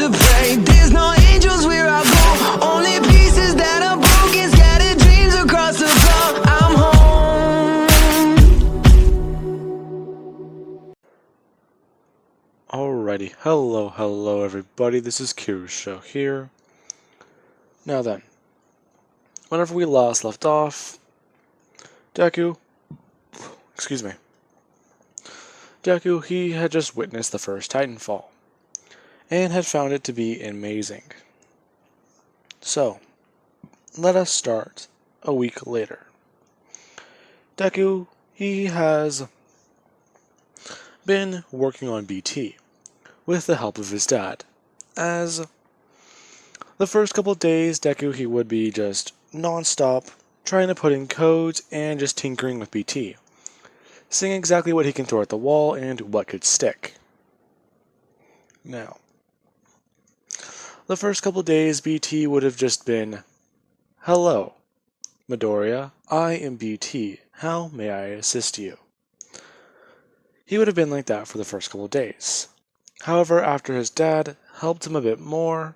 to pray. There's no angels where I go, only pieces that are broken, scattered dreams across the floor. I'm home. Alrighty, hello everybody, this is Kirusho here. Now then, whenever we last left off, Deku, he had just witnessed the first titanfall, and had found it to be amazing. So, let us start a week later. Deku, he has been working on BT, with the help of his dad, as the first couple of days, Deku, he would be just non-stop trying to put in codes and just tinkering with BT, seeing exactly what he can throw at the wall and what could stick. Now, the first couple of days, BT would have just been, "Hello, Midoriya, I am BT. How may I assist you?" He would have been like that for the first couple of days. However, after his dad helped him a bit more,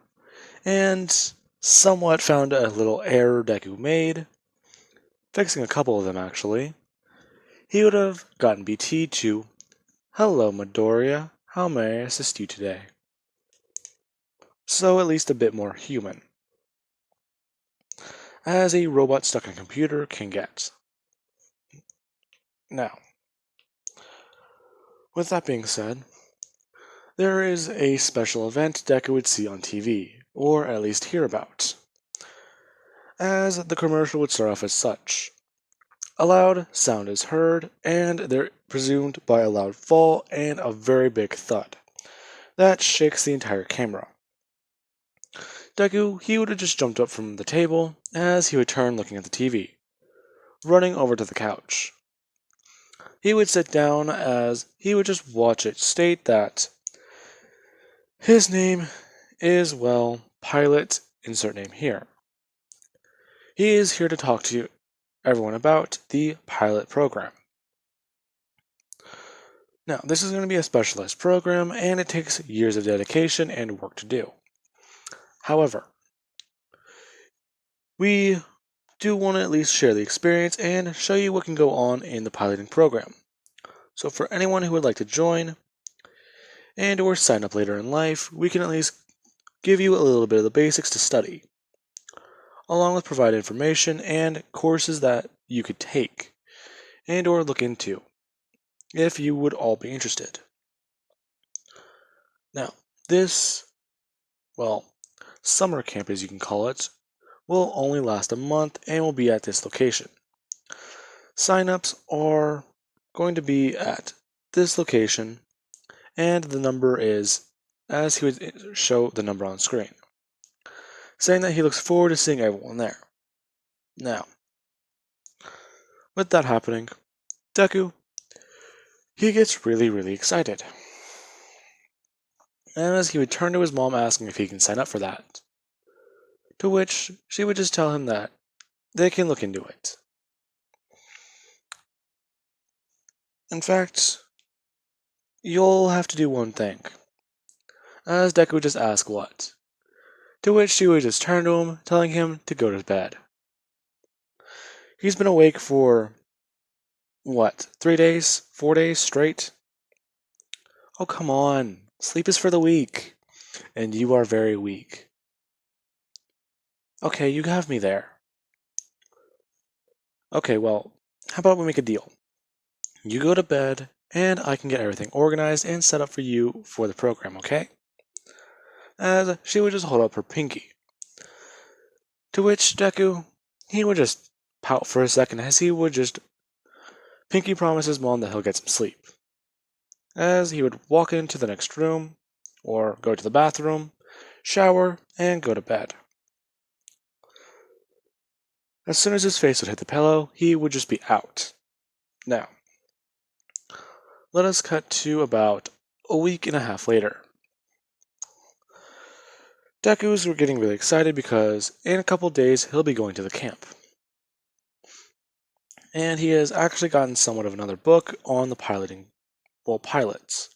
and somewhat found a little error Deku made, fixing a couple of them actually, he would have gotten BT to, "Hello, Midoriya, how may I assist you today?" So at least a bit more human, as a robot stuck in a computer can get. Now, with that being said, there is a special event Deku would see on TV, or at least hear about, as the commercial would start off as such. A loud sound is heard, and they're presumed by a loud fall and a very big thud that shakes the entire camera. Deku, he would have just jumped up from the table as he would turn looking at the TV, running over to the couch. He would sit down as he would just watch it state that his name is, well, Pilot, insert name here. He is here to talk to everyone about the pilot program. Now, this is going to be a specialized program, and it takes years of dedication and work to do. However, we do want to at least share the experience and show you what can go on in the piloting program. So for anyone who would like to join and or sign up later in life, we can at least give you a little bit of the basics to study, along with provide information and courses that you could take and or look into, if you would all be interested. Now, this, well, summer camp as you can call it, will only last a month and will be at this location. Sign-ups are going to be at this location, and the number is, as he would show the number on screen, saying that he looks forward to seeing everyone there. Now, with that happening, Deku, he gets really excited. And as he would turn to his mom asking if he can sign up for that, to which she would just tell him that they can look into it. In fact, you'll have to do one thing. As Deku would just ask what, to which she would just turn to him, telling him to go to bed. He's been awake for, 3 days? 4 days straight? Oh, come on. Sleep is for the weak. And you are very weak. Okay, you have me there. Okay, well, how about we make a deal? You go to bed, and I can get everything organized and set up for you for the program, okay? As she would just hold up her pinky. To which Deku, he would just pout for a second as he would just pinky promise his mom that he'll get some sleep. As he would walk into the next room, or go to the bathroom, shower, and go to bed. As soon as his face would hit the pillow, he would just be out. Now, let us cut to about a week and a half later. Deku's were getting really excited because in a couple days he'll be going to the camp. And he has actually gotten somewhat of another book on the pilots.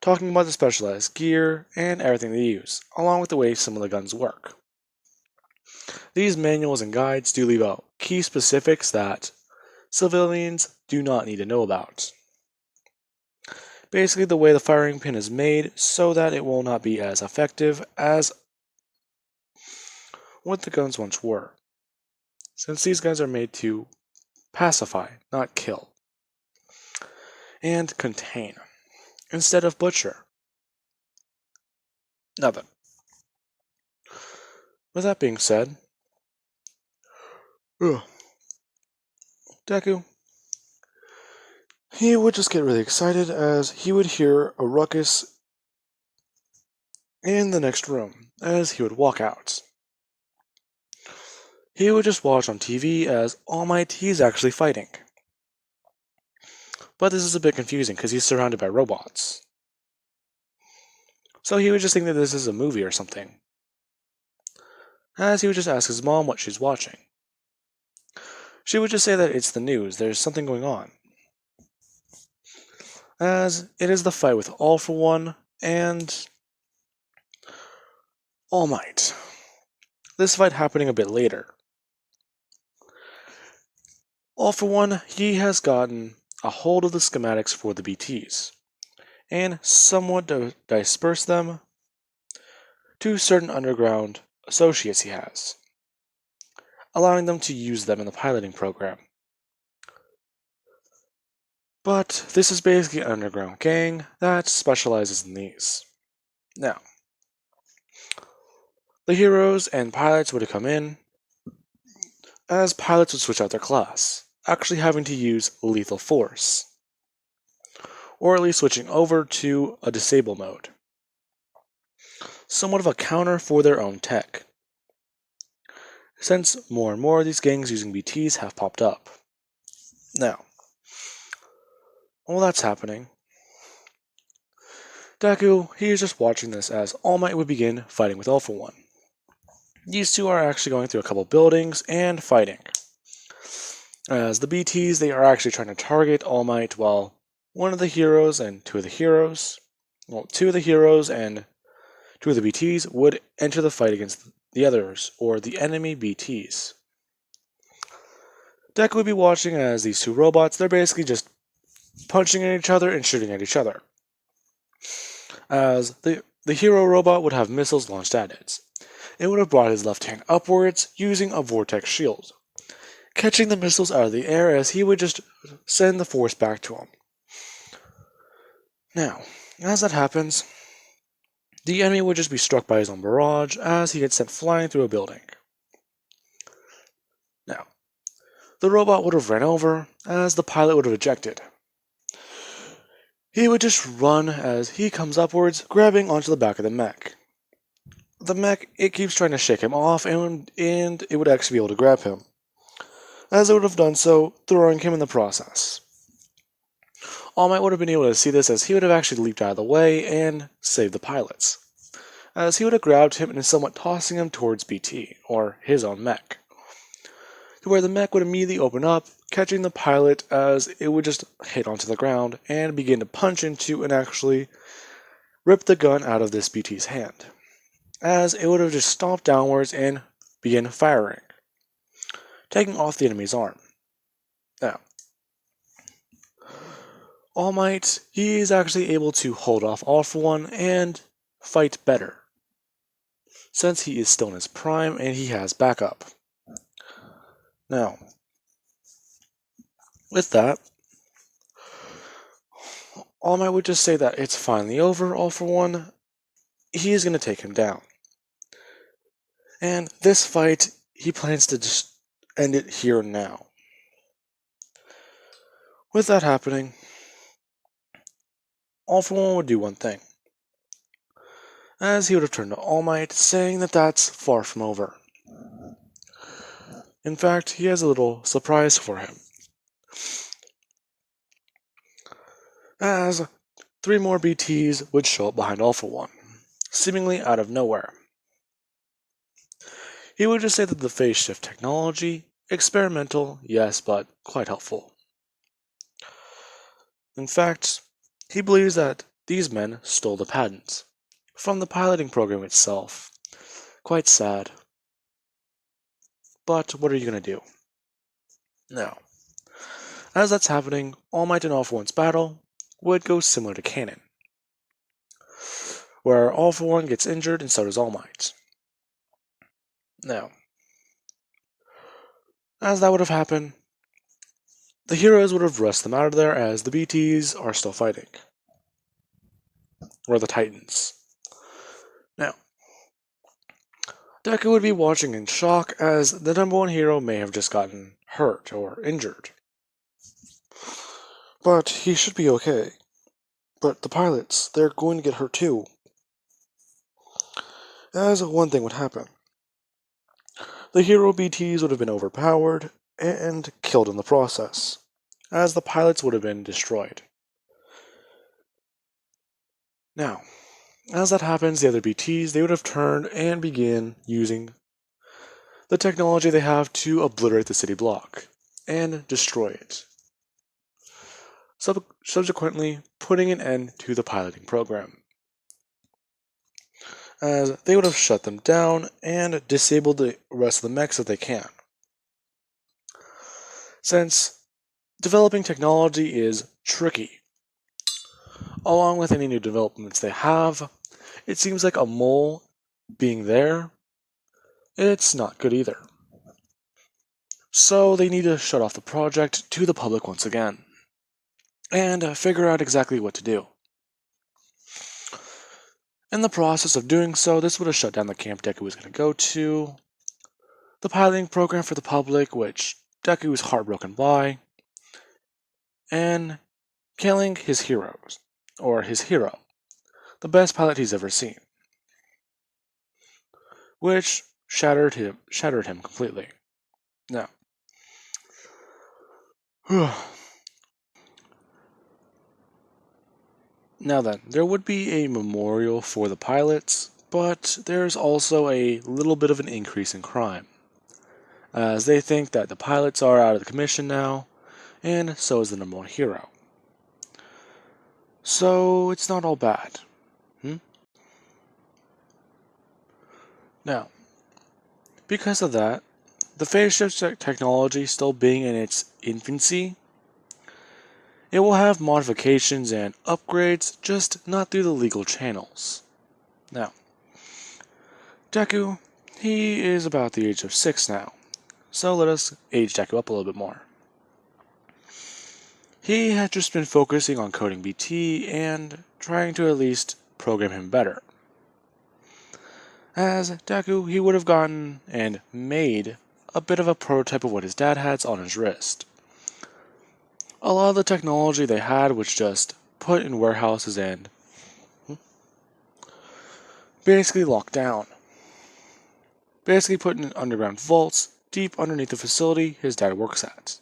talking about the specialized gear and everything they use, along with the way some of the guns work. These manuals and guides do leave out key specifics that civilians do not need to know about. Basically, the way the firing pin is made so that it will not be as effective as what the guns once were, since these guns are made to pacify, not kill, and contain, instead of butcher. Nothing. With that being said, Deku, he would just get really excited as he would hear a ruckus in the next room as he would walk out. He would just watch on TV as All Might he's actually fighting. But this is a bit confusing because he's surrounded by robots. So he would just think that this is a movie or something, as he would just ask his mom what she's watching. She would just say that it's the news, there's something going on, as it is the fight with All For One and All Might. This fight happening a bit later. All For One, he has gotten a hold of the schematics for the BTs, and somewhat disperse them to certain underground associates he has, allowing them to use them in the piloting program. But this is basically an underground gang that specializes in these. Now, the heroes and pilots would come in, as pilots would switch out their class, actually having to use lethal force, or at least switching over to a disable mode, somewhat of a counter for their own tech, since more and more of these gangs using BTs have popped up. Now, while that's happening, Deku, he is just watching this as All Might would begin fighting with All For One. These two are actually going through a couple buildings and fighting. As the BTs, they are actually trying to target All Might while two of the heroes and two of the BTs would enter the fight against the others, or the enemy BTs. Deku would be watching as these two robots, they're basically just punching at each other and shooting at each other. As the hero robot would have missiles launched at it. It would have brought his left hand upwards using a vortex shield, catching the missiles out of the air as he would just send the force back to him. Now, as that happens, the enemy would just be struck by his own barrage as he gets sent flying through a building. Now, the robot would have ran over as the pilot would have ejected. He would just run as he comes upwards, grabbing onto the back of the mech. The mech, it keeps trying to shake him off, and it would actually be able to grab him, as it would have done so, throwing him in the process. All Might would have been able to see this as he would have actually leaped out of the way and saved the pilots, as he would have grabbed him and is somewhat tossing him towards BT, or his own mech, to where the mech would immediately open up, catching the pilot as it would just hit onto the ground and begin to punch into and actually rip the gun out of this BT's hand, as it would have just stomped downwards and begin firing, taking off the enemy's arm. Now, All Might, he is actually able to hold off All For One and fight better, since he is still in his prime and he has backup. Now, with that, All Might would just say that it's finally over, All For One. He is going to take him down. And this fight, he plans to just end it here and now. With that happening, All For One would do one thing, as he would have turned to All Might, saying that that's far from over. In fact, he has a little surprise for him, as 3 more BTs would show up behind All For One, seemingly out of nowhere. He would just say that the phase shift technology, experimental, yes, but quite helpful. In fact, he believes that these men stole the patents from the piloting program itself. Quite sad. But what are you going to do? Now, as that's happening, All Might and All For One's battle would go similar to canon, where All For One gets injured and so does All Might. Now, as that would have happened, the heroes would have rushed them out of there as the BTs are still fighting. Or the Titans. Now, Deku would be watching in shock as the number one hero may have just gotten hurt or injured. But he should be okay. But the pilots, they're going to get hurt too. As one thing would happen. The hero BTs would have been overpowered and killed in the process, as the pilots would have been destroyed. Now, as that happens, the other BTs, they would have turned and begin using the technology they have to obliterate the city block and destroy it. Subsequently, putting an end to the piloting program, as they would have shut them down and disabled the rest of the mechs that they can. Since developing technology is tricky, along with any new developments they have, it seems like a mole being there, it's not good either. So they need to shut off the project to the public once again, and figure out exactly what to do. In the process of doing so, this would have shut down the camp Deku was going to go to, the piloting program for the public, which Deku was heartbroken by, and killing his heroes, or his hero, the best pilot he's ever seen, which shattered him completely. Now, now then, there would be a memorial for the pilots, but there's also a little bit of an increase in crime, as they think that the pilots are out of the commission now, and so is the number one hero. So it's not all bad. Now, because of that, the phase shift technology still being in its infancy, it will have modifications and upgrades, just not through the legal channels. Now, Deku, he is about the age of 6 now, so let us age Deku up a little bit more. He had just been focusing on coding BT and trying to at least program him better. As Deku, he would have gotten and made a bit of a prototype of what his dad had on his wrist. A lot of the technology they had was just put in warehouses and basically locked down. Basically put in underground vaults deep underneath the facility his dad works at.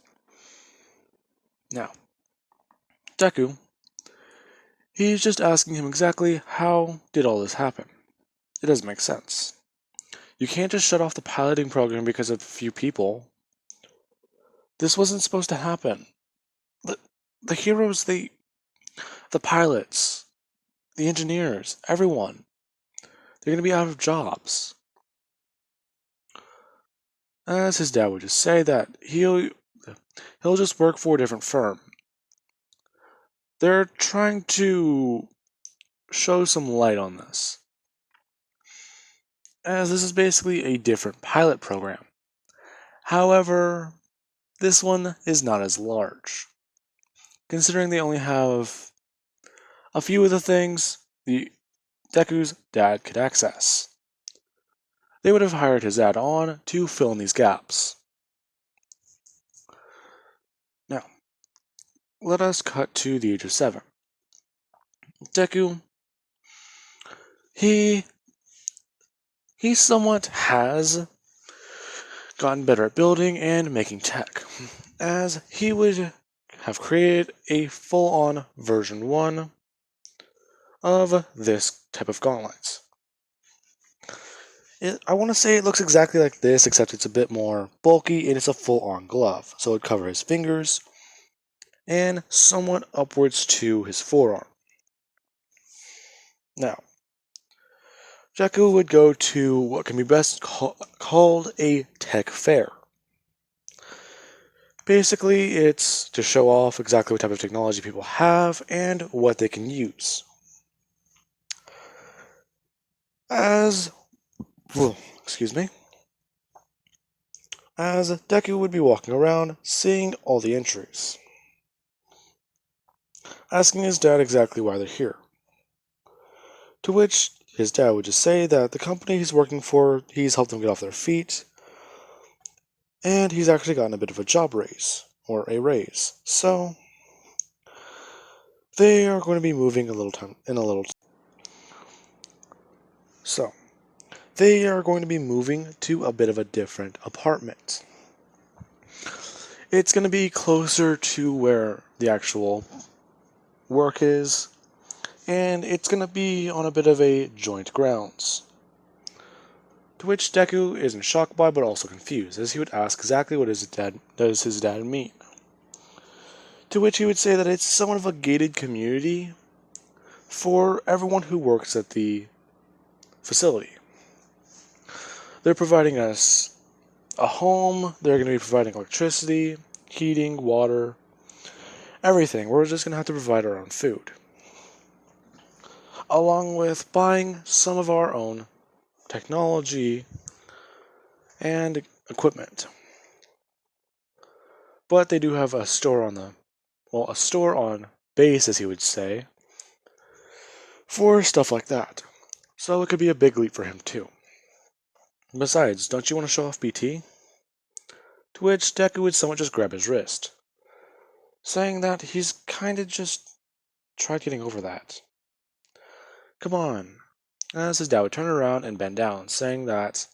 Now, Deku, he's just asking him exactly how did all this happen. It doesn't make sense. You can't just shut off the piloting program because of a few people. This wasn't supposed to happen. The heroes, the pilots, the engineers, everyone, they're going to be out of jobs. As his dad would just say that he'll just work for a different firm. They're trying to show some light on this, as this is basically a different pilot program. However, this one is not as large, considering they only have a few of the things the Deku's dad could access. They would have hired his dad on to fill in these gaps. Now, let us cut to the age of 7. Deku, he somewhat has gotten better at building and making tech, as he would have created a full-on version 1 of this type of gauntlets. I want to say it looks exactly like this, except it's a bit more bulky and it's a full-on glove, so it covers his fingers and somewhat upwards to his forearm. Now, Deku would go to what can be best called a tech fair. Basically, it's to show off exactly what type of technology people have and what they can use. As, well, excuse me, as Deku would be walking around, seeing all the entries, asking his dad exactly why they're here. To which his dad would just say that the company he's working for, he's helped them get off their feet, and he's actually gotten a bit of a job raise, or a raise. So, they are going to be moving a little time, in a little So, they are going to be moving to a bit of a different apartment. It's going to be closer to where the actual work is, and it's going to be on a bit of a joint grounds. To which Deku isn't shocked by, but also confused, as he would ask exactly what does his dad mean. To which he would say that it's somewhat of a gated community for everyone who works at the facility. They're providing us a home, they're going to be providing electricity, heating, water, everything. We're just going to have to provide our own food, along with buying some of our own technology and equipment. But they do have a store a store on base, as he would say, for stuff like that. So it could be a big leap for him too. Besides, don't you want to show off BT? To which Deku would somewhat just grab his wrist, saying that he's kinda just tried getting over that. Come on. As his dad would turn around and bend down, saying that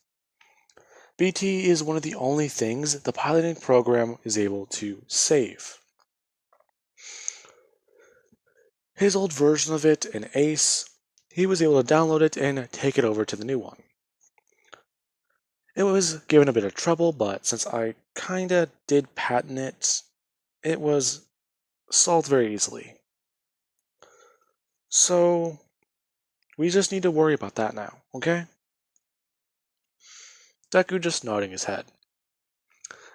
BT is one of the only things the piloting program is able to save. His old version of it, an Ace, he was able to download it and take it over to the new one. It was given a bit of trouble, but since I kinda did patent it, it was solved very easily. So, we just need to worry about that now, okay? Deku just nodding his head,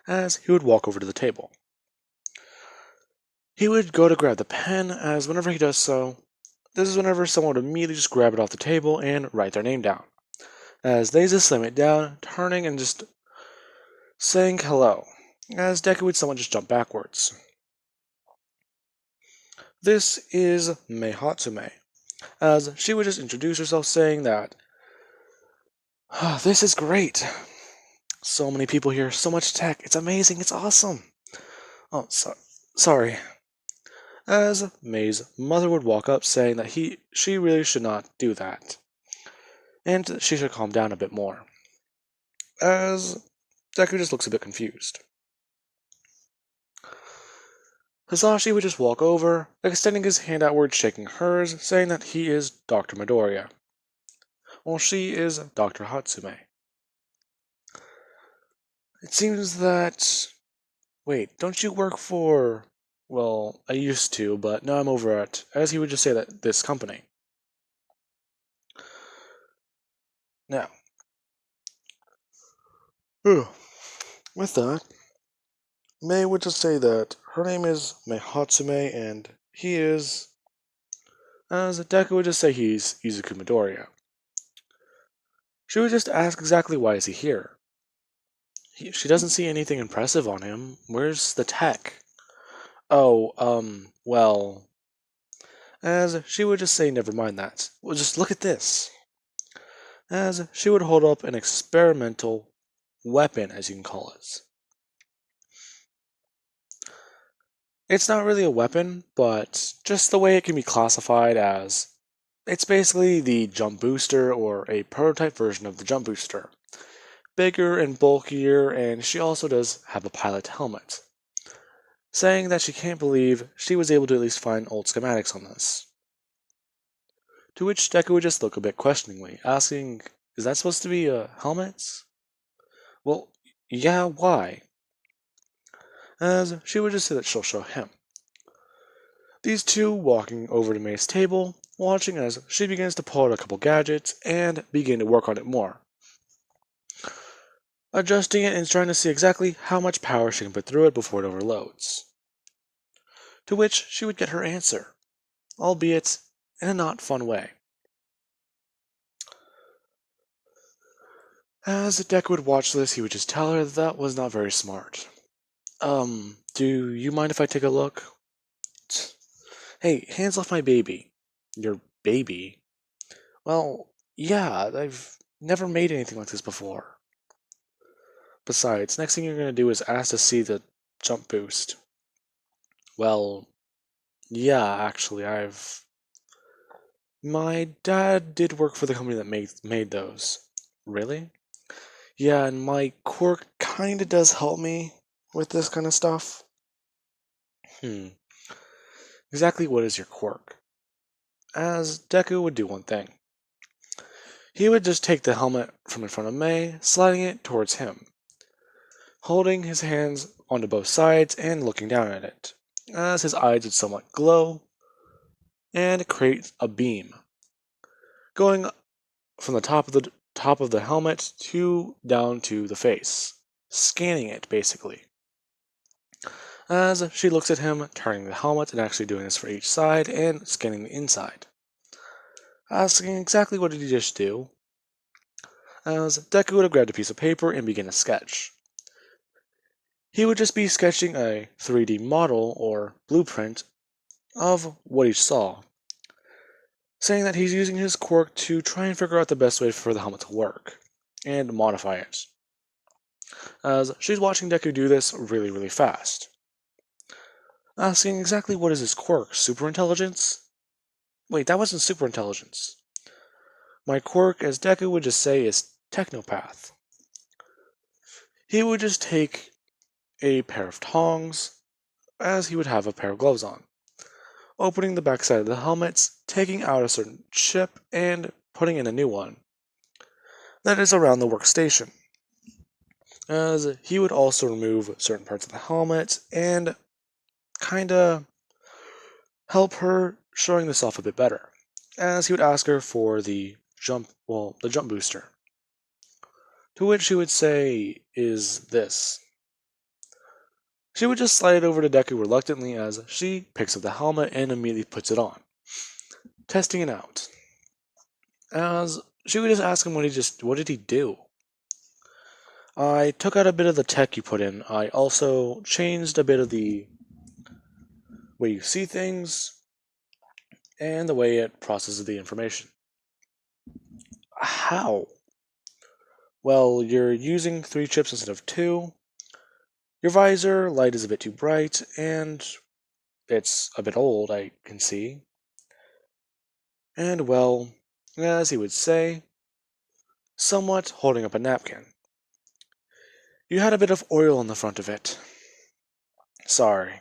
as he would walk over to the table. He would go to grab the pen, as whenever he does so, this is whenever someone would immediately just grab it off the table and write their name down, as they just slam it down, turning and just saying hello, as Deku would somewhat just jump backwards. This is Mei Hatsume, as she would just introduce herself saying that, this is great. So many people here, so much tech, it's amazing, it's awesome. Oh, sorry. As Mei's mother would walk up saying that she really should not do that, and she should calm down a bit more. As Deku just looks a bit confused. Hisashi would just walk over, extending his hand outward, shaking hers, saying that he is Dr. Midoriya, while she is Dr. Hatsume. It seems that... Wait, don't you work for... Well, I used to, but now I'm over at... As he would just say that, this company. Now, with that, Mei would just say that her name is Mei Hatsume, and he is... As Deku would just say he's Izuku Midoriya. She would just ask exactly why is he here. She doesn't see anything impressive on him. Where's the tech? Oh, well... As she would just say never mind that. Well, just look at this. As she would hold up an experimental weapon, as you can call it. It's not really a weapon, but just the way it can be classified as... It's basically the jump booster, or a prototype version of the jump booster. Bigger and bulkier, and she also does have a pilot helmet. Saying that she can't believe she was able to at least find old schematics on this. To which Deku would just look a bit questioningly, asking, is that supposed to be a helmet? Well, yeah, why? As she would just say that she'll show him. These two walking over to Mei's table watching as she begins to pull out a couple gadgets and begin to work on it more, adjusting it and trying to see exactly how much power she can put through it before it overloads. To which she would get her answer, albeit in a not fun way. As Deku would watch this, he would just tell her that was not very smart. Do you mind if I take a look? Hey, hands off my baby. Your baby? Well, yeah, I've never made anything like this before. Besides, next thing you're gonna do is ask to see the jump boost. Well, yeah, actually, My dad did work for the company that made those. Really? Yeah, and my quirk kinda does help me with this kind of stuff. Hmm. Exactly what is your quirk? As Deku would do one thing. He would just take the helmet from in front of May, sliding it towards him, holding his hands onto both sides and looking down at it, as his eyes would somewhat glow and create a beam, going from the top of the helmet to down to the face, scanning it basically. As she looks at him, turning the helmet and actually doing this for each side and scanning the inside, asking exactly what did he just do, as Deku would have grabbed a piece of paper and begin a sketch. He would just be sketching a 3D model or blueprint of what he saw, saying that he's using his quirk to try and figure out the best way for the helmet to work, and modify it. As she's watching Deku do this really, really fast, asking exactly what is his quirk, super intelligence? Wait, that wasn't super intelligence. My quirk, as Deku would just say, is technopath. He would just take a pair of tongs, as he would have a pair of gloves on, opening the backside of the helmets, taking out a certain chip, and putting in a new one that is around the workstation. As he would also remove certain parts of the helmet and kinda help her showing this off a bit better, as he would ask her for the jump booster. To which she would say, is this. She would just slide it over to Deku reluctantly as she picks up the helmet and immediately puts it on, testing it out. As she would just ask him what did he do? I took out a bit of the tech you put in. I also changed a bit of the way you see things and the way it processes the information. How? Well, you're using 3 chips instead of 2. Your visor light is a bit too bright, and it's a bit old, I can see. And, well, as he would say, somewhat holding up a napkin. You had a bit of oil on the front of it. Sorry.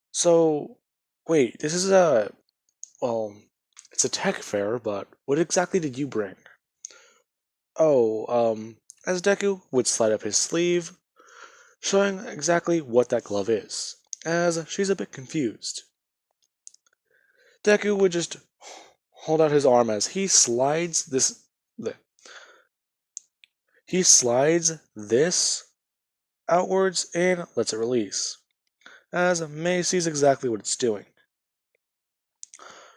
So, wait, this is well, it's a tech fair, but what exactly did you bring? Oh, as Deku would slide up his sleeve, showing exactly what that glove is, as she's a bit confused. Deku would just hold out his arm as he slides this outwards and lets it release, as May sees exactly what it's doing.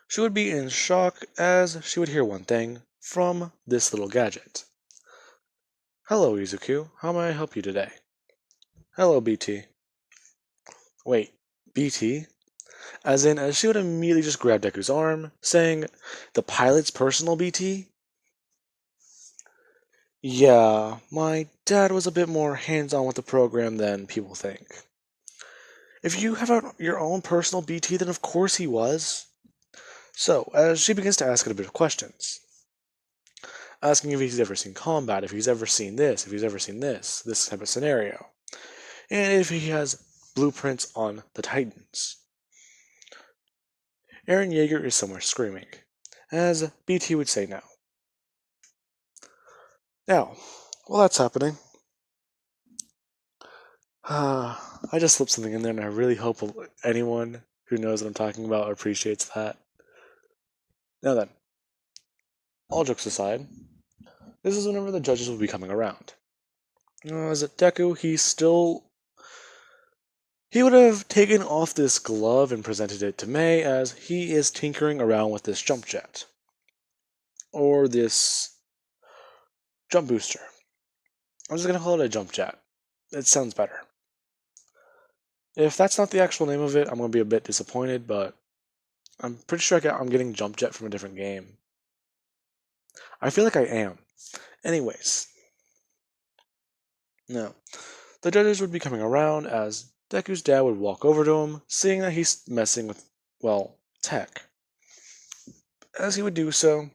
She would be in shock as she would hear one thing from this little gadget. Hello, Izuku. How may I help you today? Hello, BT. Wait, BT? As she would immediately just grab Deku's arm, saying, the pilot's personal BT? Yeah, my dad was a bit more hands-on with the program than people think. If you have your own personal BT, then of course he was. So, as she begins to ask it a bit of questions, asking if he's ever seen combat, if he's ever seen this, if he's ever seen this type of scenario, and if he has blueprints on the Titans. Aaron Yeager is somewhere screaming, as BT would say no. Now, while that's happening, I just slipped something in there, and I really hope anyone who knows what I'm talking about appreciates that. Now then, all jokes aside, this is whenever the judges will be coming around. As Deku, he would have taken off this glove and presented it to May as he is tinkering around with this jump jet. Or this jump booster. I'm just gonna call it a jump jet. It sounds better. If that's not the actual name of it, I'm gonna be a bit disappointed, but I'm pretty sure I'm getting jump jet from a different game. I feel like I am. Anyways. Now, the judges would be coming around as Deku's dad would walk over to him, seeing that he's messing with, well, tech. As he would do so,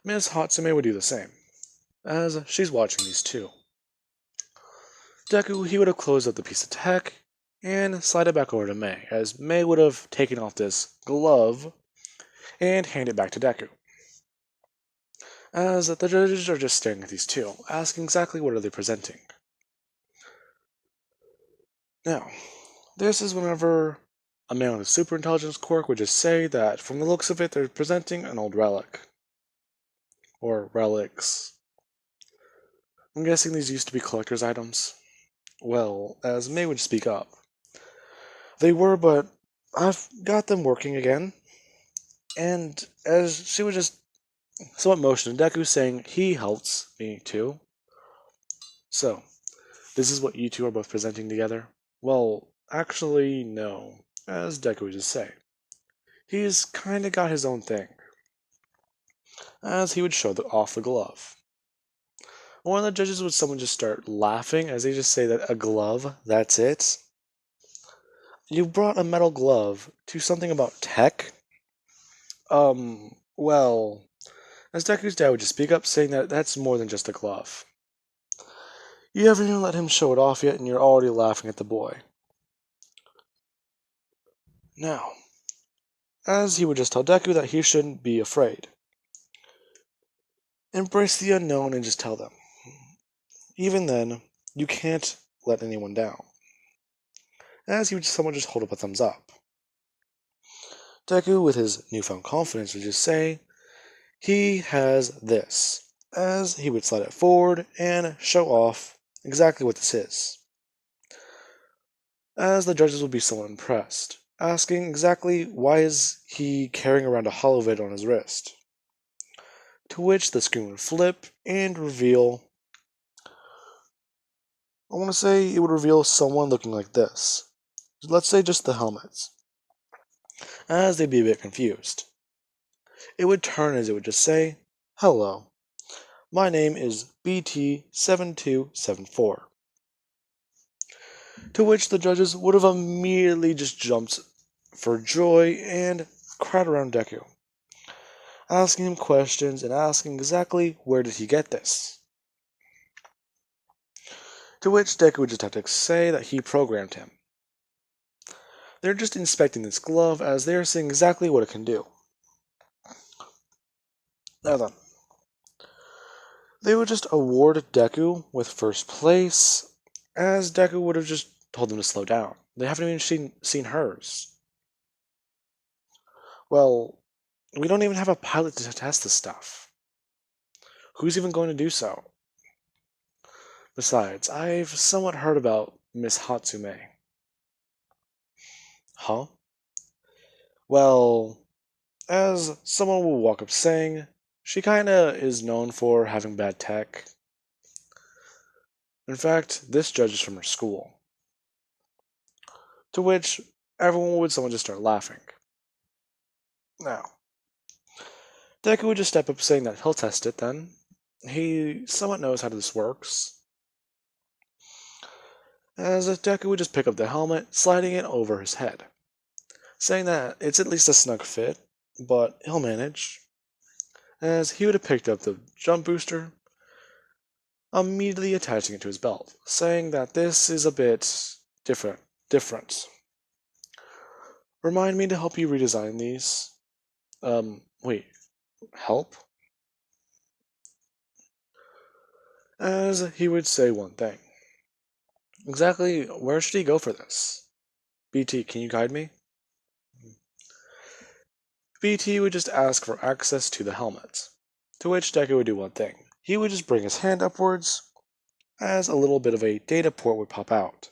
Ms. Hatsume would do the same, as she's watching these two. Deku, he would have closed up the piece of tech and slide it back over to May, as May would have taken off this glove and hand it back to Deku. As the judges are just staring at these two, asking exactly what are they presenting. Now, this is whenever a man with a super intelligence quirk would just say that from the looks of it, they're presenting an old relic. Or relics. I'm guessing these used to be collector's items. Well, as May would speak up. They were, but I've got them working again. And as she would just somewhat motion to Deku, saying he helps me too. So, this is what you two are both presenting together? Well, actually, no. As Deku would just say. He's kinda got his own thing. As he would show off the glove. One of the judges would someone just start laughing as they just say that a glove, that's it? You brought a metal glove to something about tech? Well, as Deku's dad would just speak up saying that that's more than just a glove. You haven't even let him show it off yet and you're already laughing at the boy. Now, as he would just tell Deku that he shouldn't be afraid. Embrace the unknown and just tell them. Even then, you can't let anyone down. As he would someone just hold up a thumbs up. Deku, with his newfound confidence, would just say, he has this, as he would slide it forward and show off exactly what this is. As the judges would be somewhat impressed, asking exactly why is he carrying around a hollow vid on his wrist. To which the screen would flip and reveal, I want to say it would reveal someone looking like this. Let's say just the helmets. As they'd be a bit confused. It would turn as it would just say, hello, my name is BT7274. To which the judges would have immediately just jumped for joy and crowd around Deku, asking him questions and asking exactly where did he get this. To which Deku would just have to say that he programmed him. They're just inspecting this glove as they are seeing exactly what it can do. Now then, they would just award Deku with first place, as Deku would have just told them to slow down. They haven't even seen hers. Well, we don't even have a pilot to test this stuff. Who's even going to do so? Besides, I've somewhat heard about Miss Hatsume. Huh? Well, as someone will walk up saying, she kinda is known for having bad tech. In fact, this judge is from her school. To which someone just start laughing. Now, Deku would just step up saying that he'll test it then. He somewhat knows how this works. As Deku would just pick up the helmet, sliding it over his head. Saying that it's at least a snug fit, but he'll manage. As he would have picked up the jump booster, immediately attaching it to his belt, saying that this is a bit different. Remind me to help you redesign these. Wait, help? As he would say one thing. Exactly where should he go for this? BT, can you guide me? BT would just ask for access to the helmet, to which Deku would do one thing. He would just bring his hand upwards, as a little bit of a data port would pop out.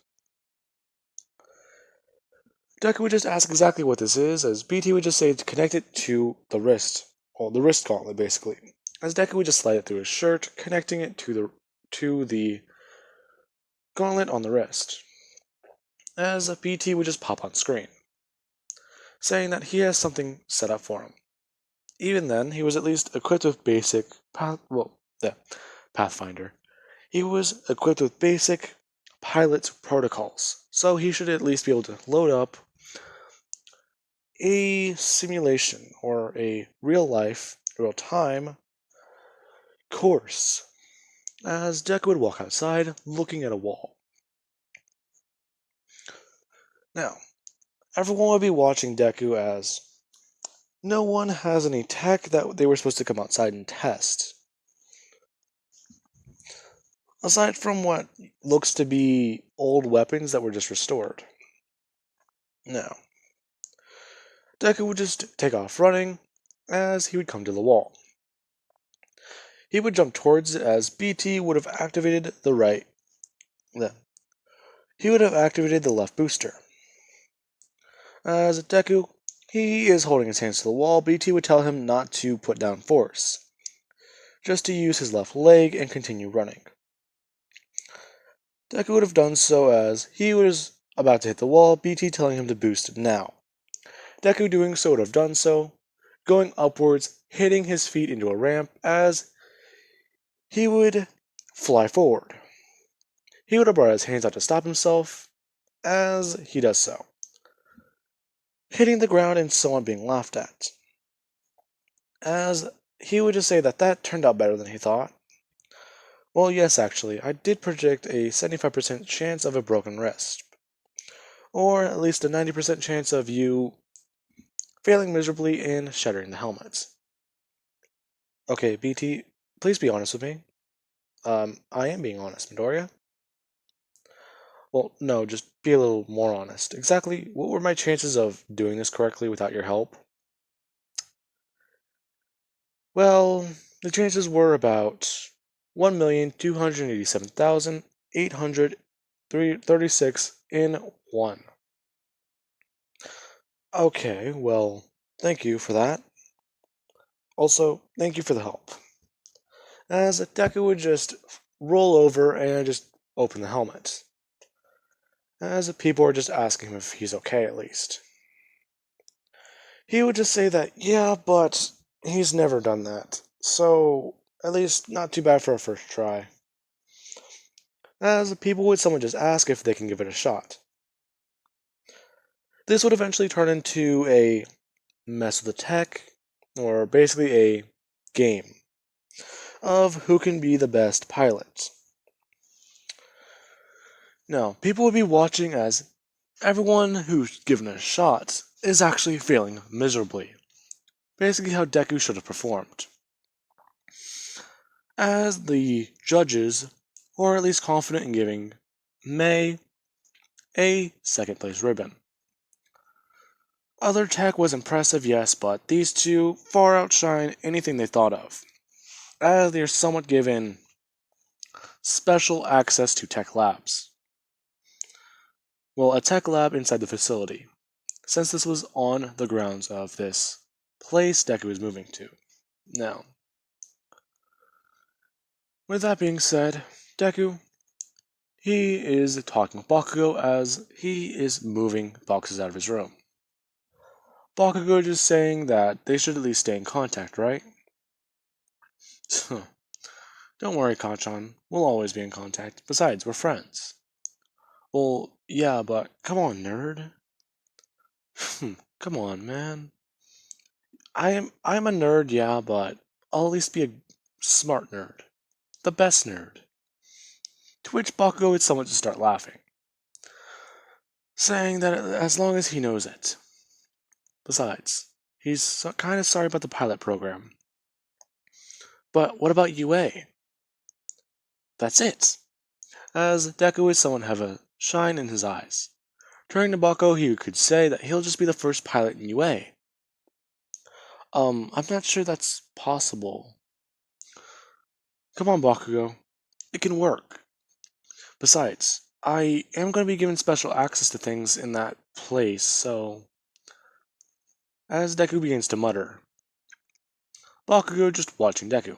Deku would just ask exactly what this is, as BT would just say to connect it to the wrist, well, the wrist gauntlet basically, as Deku would just slide it through his shirt, connecting it to the gauntlet on the wrist, as BT would just pop on screen, saying that he has something set up for him. Even then, he was at least equipped with basic Pathfinder. He was equipped with basic pilot protocols, so he should at least be able to load up a simulation or a real-life, real-time course, as Deku would walk outside looking at a wall. Now, everyone would be watching Deku as no one has any tech that they were supposed to come outside and test. Aside from what looks to be old weapons that were just restored. Now, Deku would just take off running as he would come to the wall. He would jump towards it as BT would have activated the right. He would have activated the left booster. As Deku, he is holding his hands to the wall, BT would tell him not to put down force, just to use his left leg and continue running. Deku would have done so as he was about to hit the wall, BT telling him to boost now. Deku doing so would have done so, going upwards, hitting his feet into a ramp as he would fly forward. He would have brought his hands out to stop himself as he does so, hitting the ground and somewhat being laughed at, as he would just say that turned out better than he thought. Well, yes, actually, I did predict a 75% chance of a broken wrist, or at least a 90% chance of you failing miserably and shattering the helmet. Okay, BT, please be honest with me. I am being honest, Midoriya. Well, no, just be a little more honest. Exactly what were my chances of doing this correctly without your help? Well, the chances were about 1,287,836 in 1. Okay, well, thank you for that. Also, thank you for the help. As Deku would just roll over and just open the helmet, as people are just asking him if he's okay at least. He would just say that, yeah, but he's never done that, so at least not too bad for a first try. As people would someone just ask if they can give it a shot. This would eventually turn into a mess with the tech, or basically a game, of who can be the best pilot. Now, people would be watching as everyone who's given a shot is actually failing miserably. Basically how Deku should have performed. As the judges were at least confident in giving May a second place ribbon. Other tech was impressive, yes, but these two far outshine anything they thought of, as they are somewhat given special access to tech labs. Well, a tech lab inside the facility, since this was on the grounds of this place Deku is moving to. Now, with that being said, Deku, he is talking with Bakugo as he is moving boxes out of his room. Bakugo just saying that they should at least stay in contact, right? Don't worry, Kacchan. We'll always be in contact. Besides, we're friends. Well, yeah, but come on, nerd. Come on, man. I'm a nerd, yeah, but I'll at least be a smart nerd. The best nerd. To which Bakugo would somewhat just start laughing, saying that as long as he knows it. Besides, he's kind of sorry about the pilot program. But what about UA? That's it. As Deku would someone have a shine in his eyes. Turning to Bakugo, he could say that he'll just be the first pilot in UA. I'm not sure that's possible. Come on, Bakugo. It can work. Besides, I am going to be given special access to things in that place, so... As Deku begins to mutter, Bakugo just watching Deku.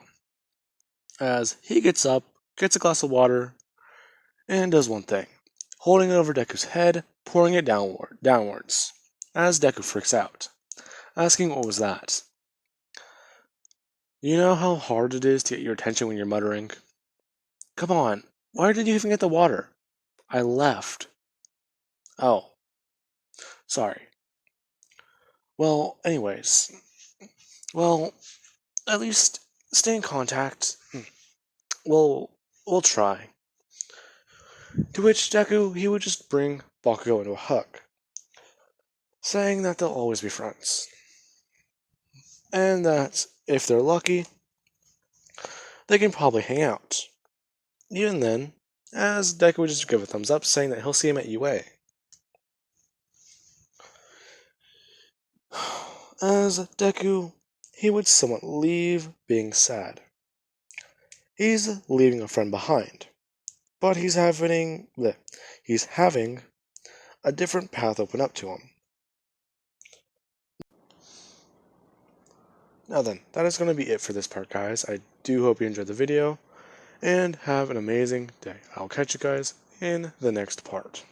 As he gets up, gets a glass of water, and does one thing. Holding it over Deku's head, pouring it downwards. As Deku freaks out, asking what was that. You know how hard it is to get your attention when you're muttering? Come on, why did you even get the water? I left. Oh, sorry. Well, anyways. Well, at least stay in contact. We'll try. To which Deku, he would just bring Bakugo into a hug, saying that they'll always be friends. And that, if they're lucky, they can probably hang out. Even then, as Deku would just give a thumbs up, saying that he'll see him at UA. As Deku, he would somewhat leave being sad. He's leaving a friend behind, but he's having a different path open up to him. Now then, that is going to be it for this part, guys. I do hope you enjoyed the video, and have an amazing day. I'll catch you guys in the next part.